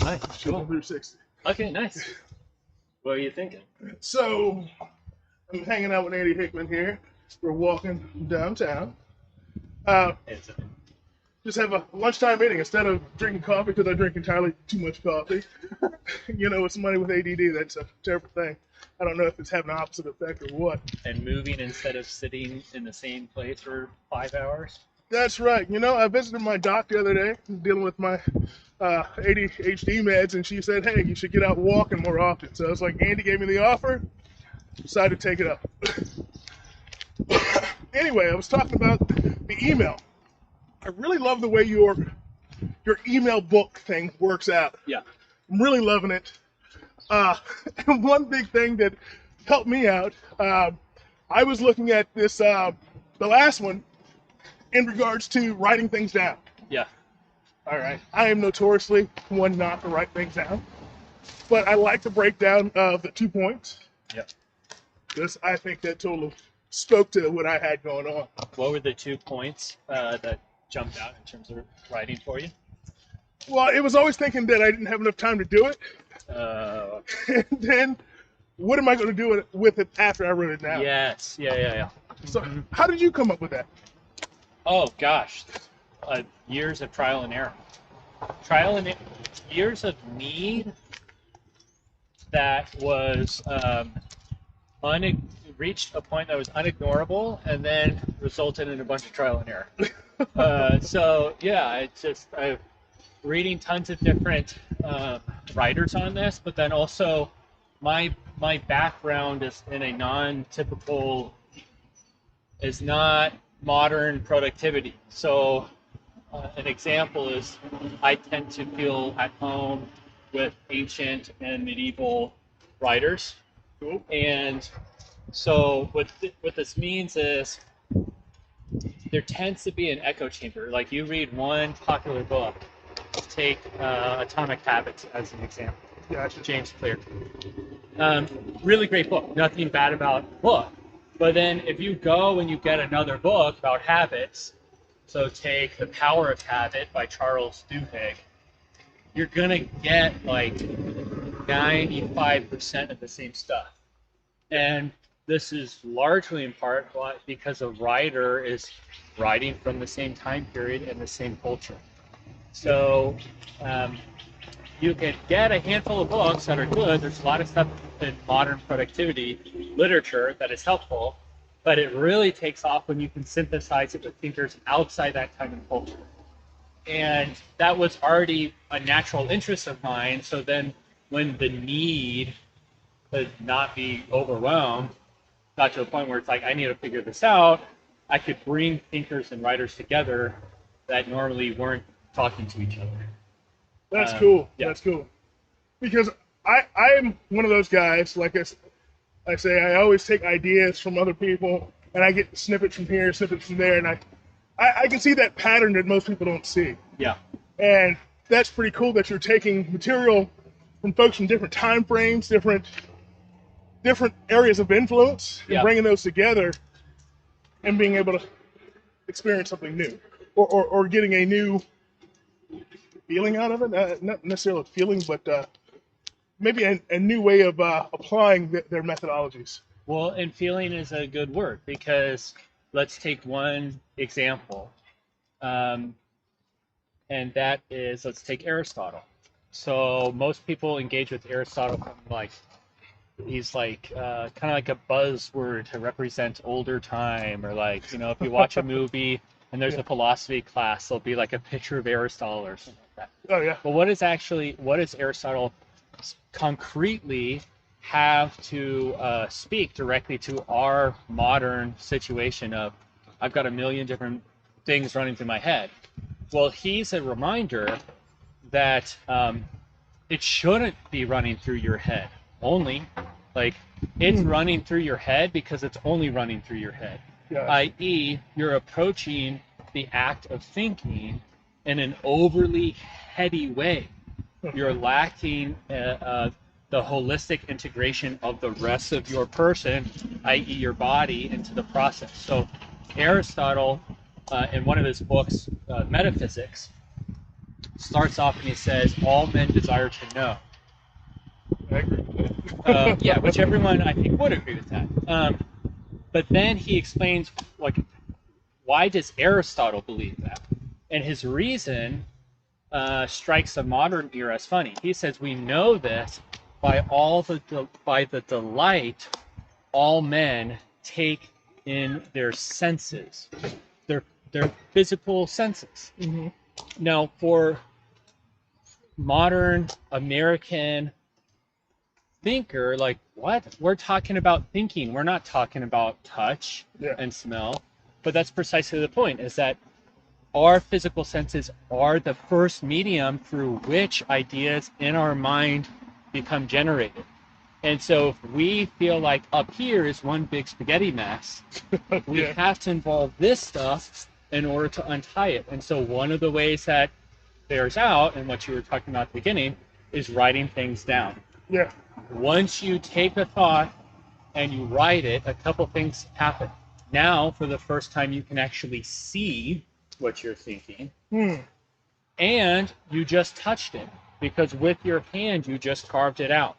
Nice. Cool. Through 60. Okay, nice. What are you thinking? So I'm hanging out with Andy Hickman here. We're walking downtown. Just have a lunchtime meeting instead of drinking coffee because I drink entirely too much coffee. With somebody with ADD, that's a terrible thing. I don't know if it's having an opposite effect or what. And moving instead of sitting in the same place for 5 hours? That's right. I visited my doc the other day dealing with my ADHD meds, and she said, hey, you should get out walking more often. So I was like, Andy gave me the offer, decided to take it up. Anyway, I was talking about the email. I really love the way your email book thing works out. Yeah. I'm really loving it. And one big thing that helped me out, I was looking at this, the last one, in regards to writing things down. Yeah. All right. I am notoriously one not to write things down, but I like the breakdown of the 2 points. Yeah. Because I think that totally spoke to what I had going on. What were the 2 points that jumped out in terms of writing for you? Well, it was always thinking that I didn't have enough time to do it. And then, what am I going to do with it after I wrote it down? Yes. Yeah. So, how did you come up with that? Oh, gosh. Years of trial and error. Years of need that was reached a point that was unignorable and then resulted in a bunch of trial and error. So, yeah, I'm reading tons of different writers on this, but then also my background is in a non-typical, is not modern productivity. So an example is I tend to feel at home with ancient and medieval writers. Cool. And so what this means is there tends to be an echo chamber. Like you read one popular book, take Atomic Habits as an example. Gotcha. James Clear. Really great book. Nothing bad about the book. But then if you go and you get another book about habits, so take The Power of Habit by Charles Duhigg, you're going to get like 95% of the same stuff. And this is largely in part because a writer is writing from the same time period and the same culture. So you can get a handful of books that are good. There's a lot of stuff in modern productivity literature that is helpful, but it really takes off when you can synthesize it with thinkers outside that time and culture. And that was already a natural interest of mine. So then when the need to not be overwhelmed got to a point where it's like, I need to figure this out, I could bring thinkers and writers together that normally weren't talking to each other. That's cool. Yeah. That's cool. Because I'm one of those guys, like I say, I always take ideas from other people, and I get snippets from here, snippets from there, and I can see that pattern that most people don't see. Yeah. And that's pretty cool that you're taking material from folks from different time frames, different areas of influence, and bringing those together and being able to experience something new, or getting a new feeling out of it. Not necessarily a feeling, but maybe a new way of applying their methodologies. Well, and feeling is a good word, because let's take one example. And that is, let's take Aristotle. So most people engage with Aristotle from like, he's like kind of like a buzzword to represent older time, or like, if you watch a movie and there's a philosophy class, there'll be like a picture of Aristotle or something like that. Oh yeah. But what does Aristotle concretely have to speak directly to our modern situation of, I've got a million different things running through my head? Well, he's a reminder that it shouldn't be running through your head only. Like, it's running through your head because it's only running through your head. Yeah. I.e., you're approaching the act of thinking in an overly heady way. You're lacking the holistic integration of the rest of your person, i.e. your body, into the process. So Aristotle, in one of his books, Metaphysics, starts off and he says, all men desire to know. I agree with that. Yeah, which everyone I think would agree with that. But then he explains, like, why does Aristotle believe that? And his reason strikes a modern ear as funny. He says we know this by the delight all men take in their senses, their physical senses. Mm-hmm. Now, for modern American thinker, like, what? We're talking about thinking. We're not talking about touch and smell. But that's precisely the point, is that our physical senses are the first medium through which ideas in our mind become generated. And so if we feel like up here is one big spaghetti mess, we have to involve this stuff in order to untie it. And so one of the ways that bears out, and what you were talking about at the beginning, is writing things down. Yeah. Once you take a thought and you write it, a couple things happen. Now, for the first time, you can actually see what you're thinking. And you just touched it, because with your hand, you just carved it out.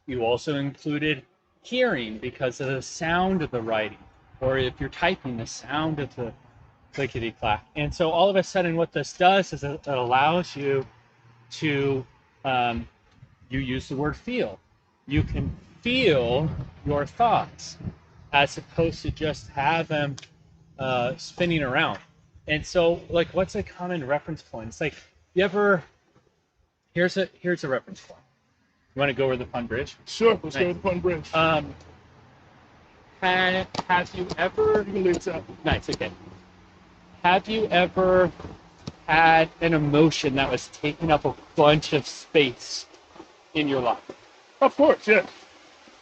You also included hearing because of the sound of the writing, or if you're typing, the sound of the clickety-clack. And so all of a sudden what this does is it allows you to, you use the word feel. You can feel your thoughts as opposed to just have them spinning around. And so, like, what's a common reference point? It's like, you ever, here's a reference point. You want to go over the fun bridge? Sure, let's go with the fun bridge. Have you ever... You can leave it out. Nice, okay. Have you ever had an emotion that was taking up a bunch of space in your life? Of course, yeah.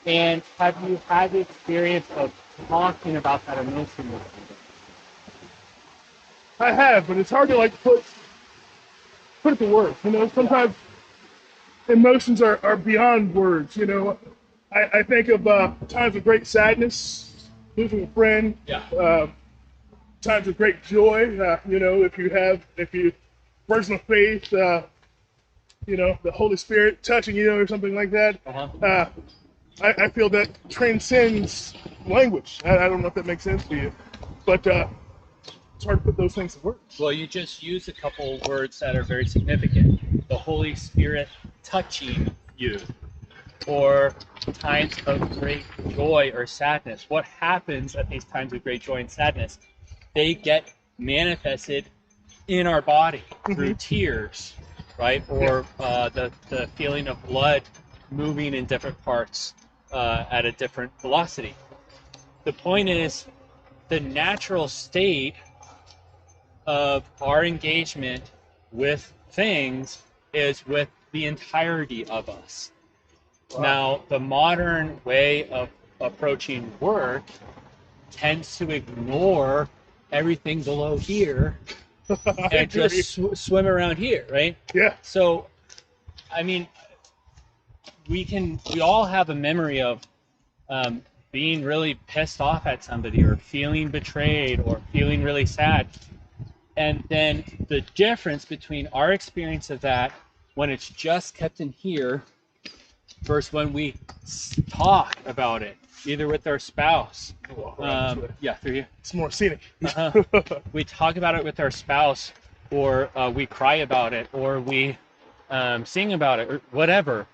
And have you had the experience of talking about that emotion with people? I have, but it's hard to, like, put it to words. You know, sometimes emotions are beyond words. You know, I think of times of great sadness, losing a friend. Yeah. Times of great joy. You know, if you personal faith, you know, the Holy Spirit touching you or something like that. I feel that transcends language. I don't know if that makes sense to you, but it's hard to put those things to words. Well, you just use a couple words that are very significant. The Holy Spirit touching you, or times of great joy or sadness. What happens at these times of great joy and sadness? They get manifested in our body through tears, right? Or the feeling of blood moving in different parts at a different velocity. The point is, the natural state of our engagement with things is with the entirety of us. Wow. Now, the modern way of approaching work tends to ignore everything below here and just swim around here, right? Yeah. So, I mean, we all have a memory of being really pissed off at somebody, or feeling betrayed, or feeling really sad. And then the difference between our experience of that when it's just kept in here versus when we talk about it, either with our spouse. Yeah, through you. It's more scenic. We talk about it with our spouse, or we cry about it, or we sing about it, or whatever.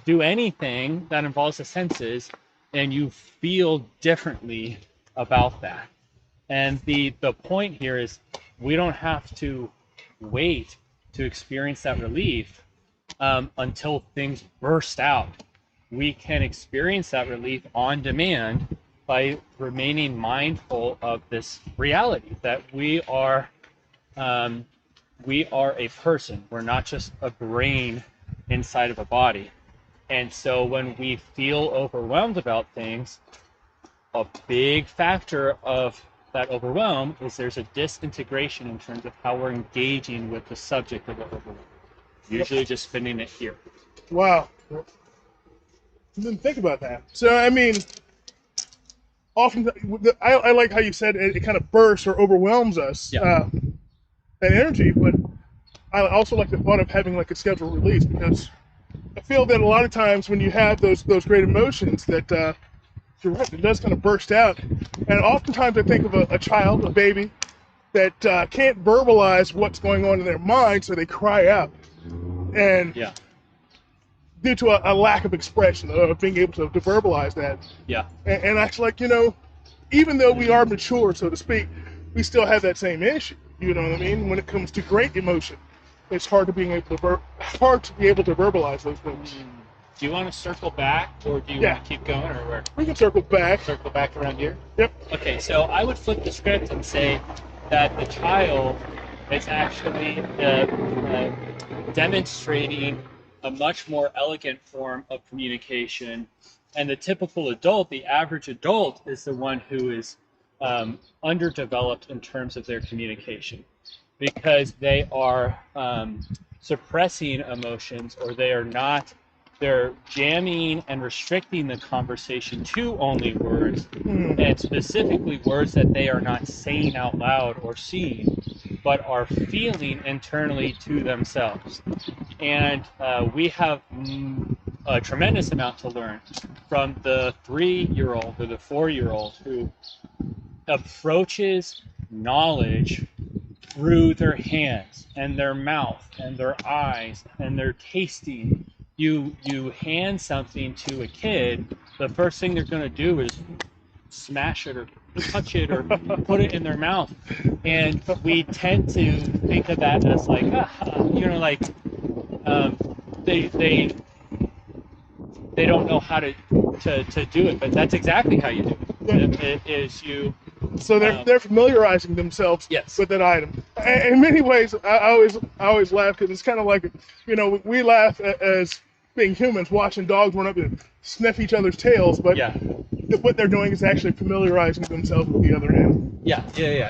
Do anything that involves the senses, and you feel differently about that. And the point here is, we don't have to wait to experience that relief until things burst out. We can experience that relief on demand by remaining mindful of this reality that we are a person. We're not just a brain inside of a body. And so when we feel overwhelmed about things, a big factor of that overwhelm is there's a disintegration in terms of how we're engaging with the subject of the overwhelm. Usually just spinning it here. Wow. I didn't think about that. So, I mean, often, I like how you said it kind of bursts or overwhelms us, yeah. that energy, but I also like the thought of having like a scheduled release, because I feel that a lot of times when you have those great emotions, that you're right, it does kind of burst out. And oftentimes I think of a child, a baby, that can't verbalize what's going on in their mind, so they cry out. And Yeah. due to a lack of expression, of being able to verbalize that. Yeah. And I feel like, even though we are mature, so to speak, we still have that same issue. You know what I mean? When it comes to great emotion, it's hard to be able to verbalize those things. Do you want to circle back, or do you Yeah. want to keep going, or where? We can circle back. Circle back around here? Yep. Okay, so I would flip the script and say that the child is actually demonstrating a much more elegant form of communication, and the typical adult, the average adult, is the one who is underdeveloped in terms of their communication, because they are suppressing emotions, or they're jamming and restricting the conversation to only words, and specifically words that they are not saying out loud or seeing, but are feeling internally to themselves. And we have a tremendous amount to learn from the 3-year-old or the 4-year-old who approaches knowledge through their hands and their mouth and their eyes and their tasting. You hand something to a kid, the first thing they're going to do is smash it or touch it or put it in their mouth, and we tend to think of that as like, they don't know how to do it, but that's exactly how you do it. It is you. So they're familiarizing themselves Yes. with that item. In many ways, I always laugh, because it's kind of like, we laugh as being humans watching dogs run up and sniff each other's tails, but Yeah. what they're doing is actually familiarizing themselves with the other animal. Yeah,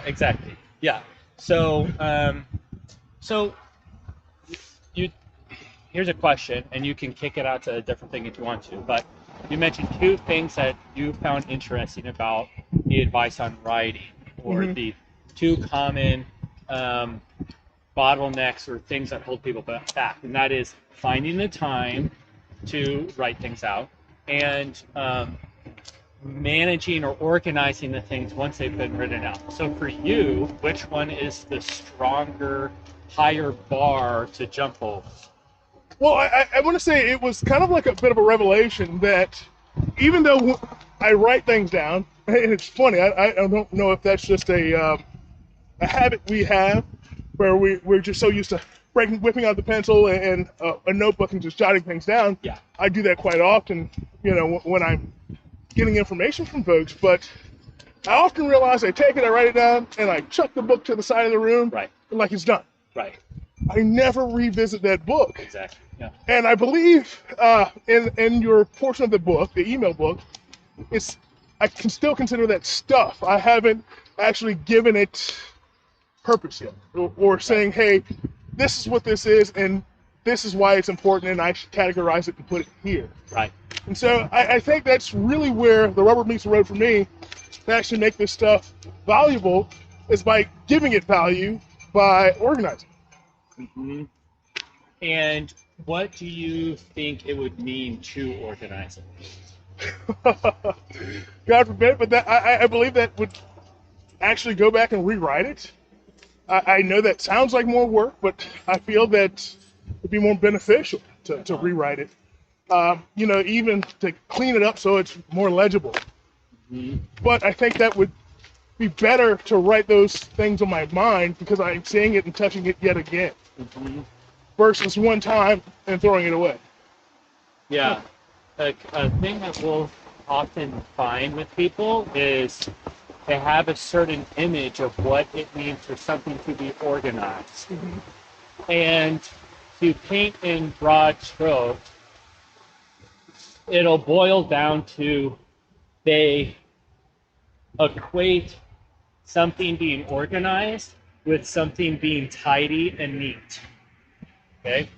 exactly. Yeah. So, here's a question, and you can kick it out to a different thing if you want to, but you mentioned 2 things that you found interesting about the advice on writing, or the 2 common bottlenecks or things that hold people back, and that is finding the time to write things out, and managing or organizing the things once they've been written out. So for you, which one is the stronger, higher bar to jump over? Well, I want to say it was kind of like a bit of a revelation that even though I write things down, and it's funny, I don't know if that's just a habit we have, where we're just so used to whipping out the pencil and a notebook and just jotting things down. Yeah. I do that quite often, when I'm getting information from folks, but I often realize I take it, I write it down, and I chuck the book to the side of the room, Right. like it's done. Right. I never revisit that book. Exactly. Yeah. And I believe in your portion of the book, the email book, I can still consider that stuff. I haven't actually given it purpose yet, or saying, hey, this is what this is, and this is why it's important, and I should categorize it and put it here. Right. And so I think that's really where the rubber meets the road for me to actually make this stuff valuable, is by giving it value by organizing. Mm-hmm. And what do you think it would mean to organize it? God forbid, but I believe that would actually go back and rewrite it. I know that sounds like more work, but I feel that it'd be more beneficial to rewrite it. Even to clean it up so it's more legible. Mm-hmm. But I think that would be better to write those things on my mind, because I'm seeing it and touching it yet again, versus one time and throwing it away. Yeah. A thing that we'll often find with people is they have a certain image of what it means for something to be organized. Mm-hmm. And to paint in broad strokes, it'll boil down to they equate something being organized with something being tidy and neat. Okay?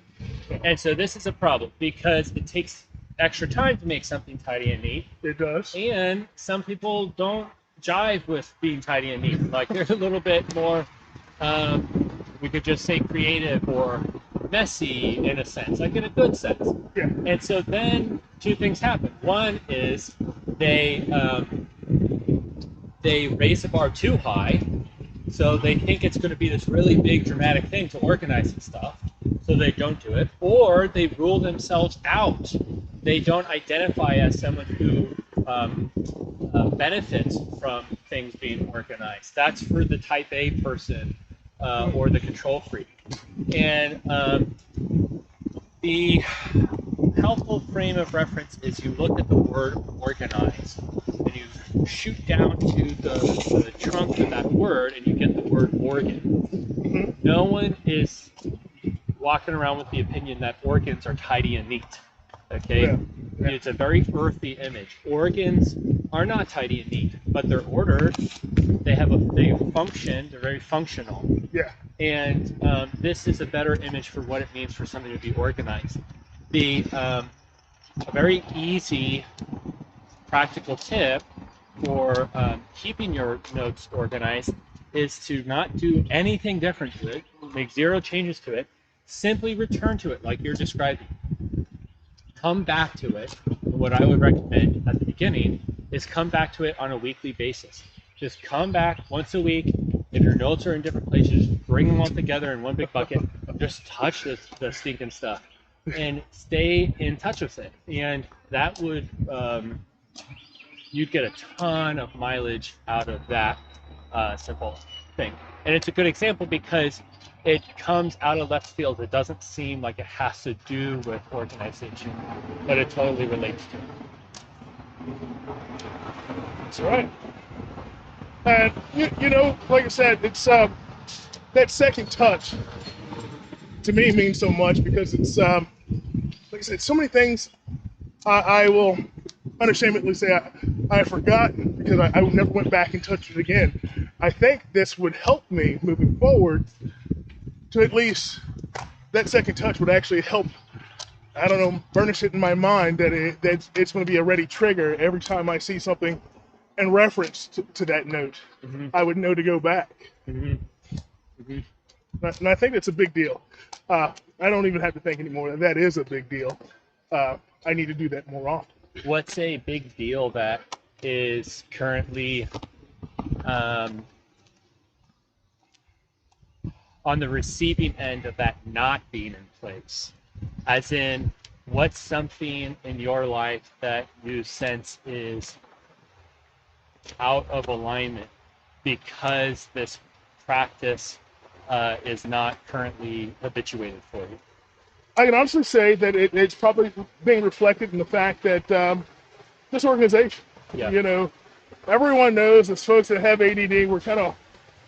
And so this is a problem, because it takes extra time to make something tidy and neat. It does. And some people don't jive with being tidy and neat. Like, they're a little bit more we could just say creative or messy in a sense, like in a good sense. Yeah. And so then two things happen. One is they raise the bar too high, so they think it's going to be this really big dramatic thing to organize and stuff, so they don't do it, or they rule themselves out. They don't identify as someone who benefits from things being organized. That's for the type A person or the control freak. And the helpful frame of reference is you look at the word organize and you shoot down to the trunk of that word and you get the word organ. No one is walking around with the opinion that organs are tidy and neat. Okay? Yeah. Yeah. It's a very earthy image. Organs are not tidy and neat, but they're ordered. They function. They're very functional. Yeah. And this is a better image for what it means for something to be organized. A very easy, practical tip for keeping your notes organized is to not do anything different to it, make zero changes to it, simply return to it like you're describing. Come back to it. What I would recommend at the beginning is come back to it on a weekly basis. Just come back once a week. If your notes are in different places, bring them all together in one big bucket. Just touch the stinking stuff and stay in touch with it. And that would, you'd get a ton of mileage out of that simple thing. And it's a good example because it comes out of left field. It doesn't seem like it has to do with organization, but it totally relates to it. That's right. And you know, like I said, it's that second touch to me means so much because it's like I said, so many things I will unashamedly say I've forgotten because I never went back and touched it again. I think this would help me moving forward to at least that second touch would actually help, I don't know, burnish it in my mind that it's going to be a ready trigger every time I see something in reference to that note. Mm-hmm. I would know to go back. Mm-hmm. Mm-hmm. And I think that's a big deal. I don't even have to think anymore. That is a big deal. I need to do that more often. What's a big deal that is currently on the receiving end of that not being in place? As in, what's something in your life that you sense is out of alignment because this practice is not currently habituated for you? I can honestly say that it's probably being reflected in the fact that this organization, you know, everyone knows as folks that have ADD, we're kind of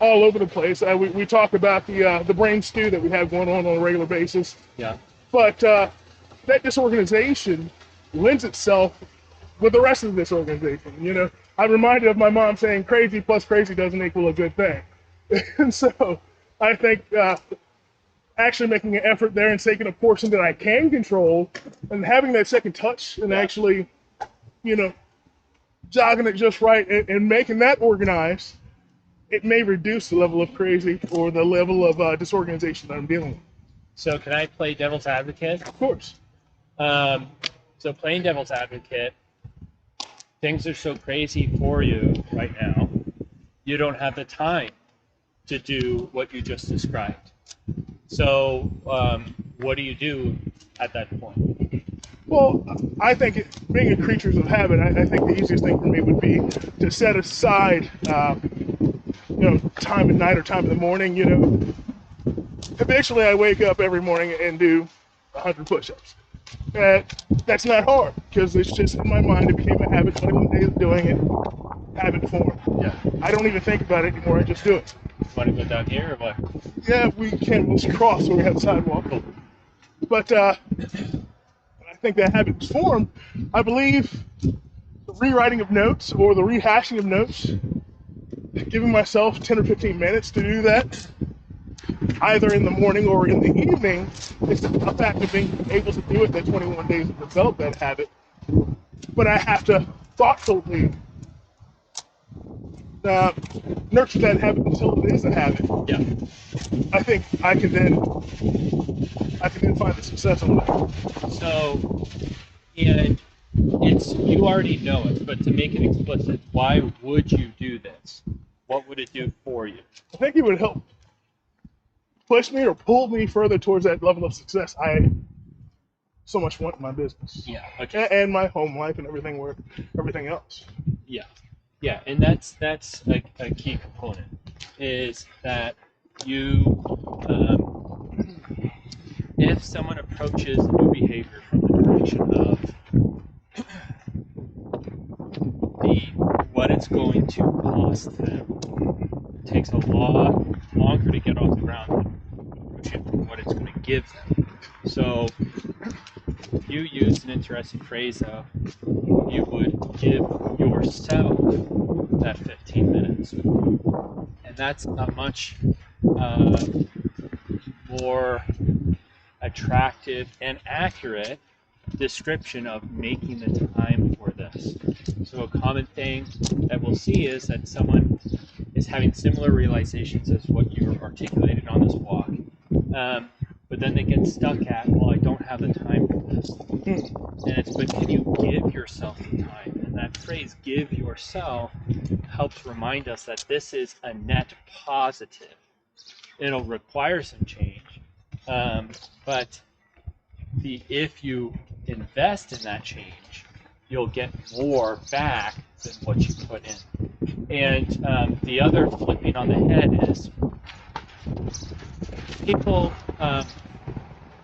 all over the place. We talk about the brain stew that we have going on a regular basis. Yeah. But that disorganization lends itself with the rest of this organization. You know, I'm reminded of my mom saying crazy plus crazy doesn't equal a good thing. And so I think actually making an effort there and taking a portion that I can control and having that second touch and actually, you know, jogging it just right and making that organized, it may reduce the level of crazy or the level of disorganization that I'm dealing with. So can I play devil's advocate? Of course. So playing devil's advocate, things are so crazy for you right now, you don't have the time to do what you just described. So what do you do at that point? Well, I think being a creature of habit, I think the easiest thing for me would be to set aside, you know, time at night or time in the morning. You know, habitually I wake up every morning and do 100 push-ups. That's not hard because it's just in my mind. It became a habit. 21 days of doing it, habit form. Yeah. I don't even think about it anymore. I just do it. Want to go down here or what? Yeah, we can. We'll cross where we have the sidewalk. But I think that habit is formed. I believe the rewriting of notes or the rehashing of notes, giving myself 10 or 15 minutes to do that, either in the morning or in the evening, is a fact of being able to do it that 21 days to develop that habit. But I have to thoughtfully nurture that habit until it is a habit, Yeah. I think I can then find the success in life. So, and it's, you already know it, but to make it explicit, why would you do this? What would it do for you? I think it would help push me or pull me further towards that level of success I so much want in my business. Yeah. Okay. And my home life and everything else. Yeah. Yeah, and that's a key component, is that you, if someone approaches new behavior from the direction of what it's going to cost them, it takes a lot longer to get off the ground than approaching what it's going to give them. So you used an interesting phrase of, you would give yourself that 15 minutes. And that's a much more attractive and accurate description of making the time for this. So a common thing that we'll see is that someone is having similar realizations as what you articulated on this walk, but then they get stuck at, well, I don't have the time for this. And it's, but can you give yourself the time? And that phrase, give yourself, helps remind us that this is a net positive. It'll require some change, but if you invest in that change, you'll get more back than what you put in. And the other flipping on the head is, people,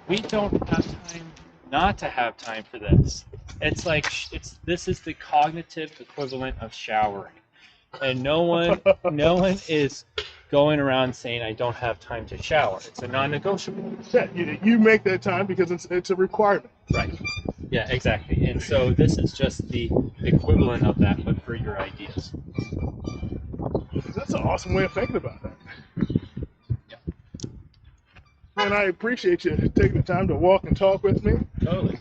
we don't have time not to have time for this. It's like, this is the cognitive equivalent of showering, and no one is going around saying, I don't have time to shower. It's a non-negotiable. Yeah, you make that time because it's a requirement. Right. Yeah, exactly. And so this is just the equivalent of that, but for your ideas. That's an awesome way of thinking about that. Yeah. And I appreciate you taking the time to walk and talk with me. Totally.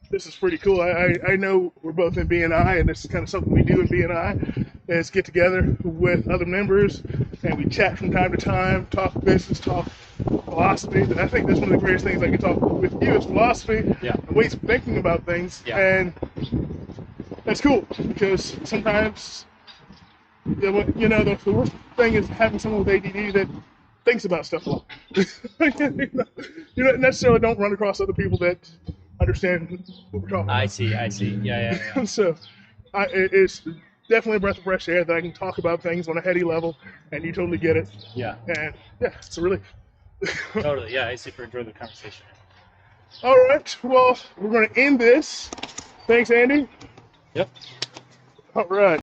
This is pretty cool. I know we're both in BNI, and this is kind of something we do in BNI, is get together with other members, and we chat from time to time, talk business, talk philosophy. And I think that's one of the greatest things I can talk with you is philosophy, Yeah. and ways of thinking about things. Yeah. And that's cool, because sometimes, the worst thing is having someone with ADD that thinks about stuff a lot. You don't necessarily don't run across other people that understand what we're talking about. I see. Yeah. So it's definitely a breath of fresh air that I can talk about things on a heady level, and you totally get it. Yeah. And yeah, it's a relief. Totally. Yeah, I super enjoyed the conversation. All right. Well, we're going to end this. Thanks, Andy. Yep. All right.